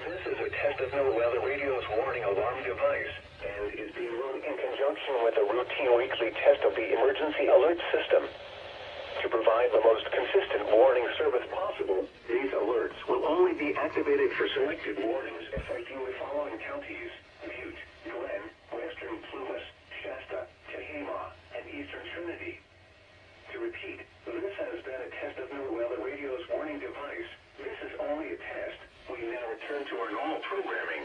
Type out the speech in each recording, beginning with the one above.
This is a test of NOAA radio's warning alarm device and is being run in conjunction with a routine weekly test of the emergency alert system. To provide the most consistent warning service possible, these alerts will only be activated for selected warnings affecting the following counties: Butte, Glenn, Western Plumas, Shasta, Tehama, and Eastern Trinity. To repeat, this has been a test of NOAA radio's warning device. This is only a test. We now return to our normal programming.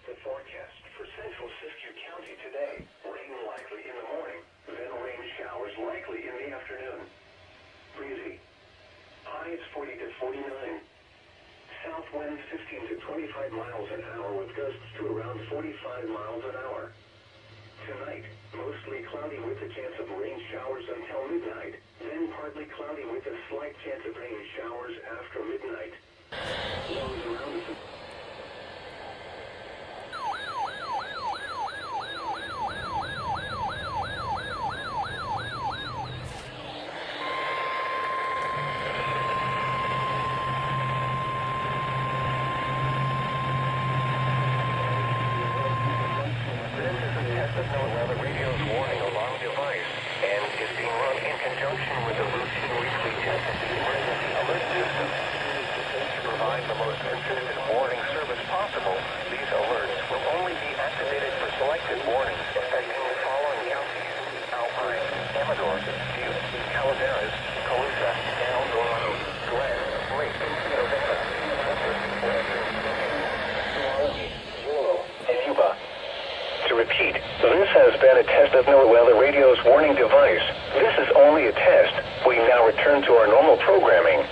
The forecast for central Siskiyou County today: rain likely in the morning, then rain showers likely in the afternoon. Breezy. Highs 40 to 49. South winds 15 to 25 miles an hour with gusts to around 45 miles an hour. Tonight, mostly cloudy with a chance of rain showers until midnight, then partly cloudy with a slight chance of rain showers after midnight. Lows around the NOAA radio's warning alarm device and is being run in conjunction with a routine weekly test of the emergency alert system. To provide the most consistent warning service possible, these alerts will only be activated for selected warnings affecting the following counties: Alpine, Amador, Butte, Calaveras, Colusa, El Dorado, Glenn, Lake, November, Central, Western, Tuolumne, Yolo, and Yuba. To repeat, this has been a test of NOAA radio's warning device. This is only a test. We now return to our normal programming.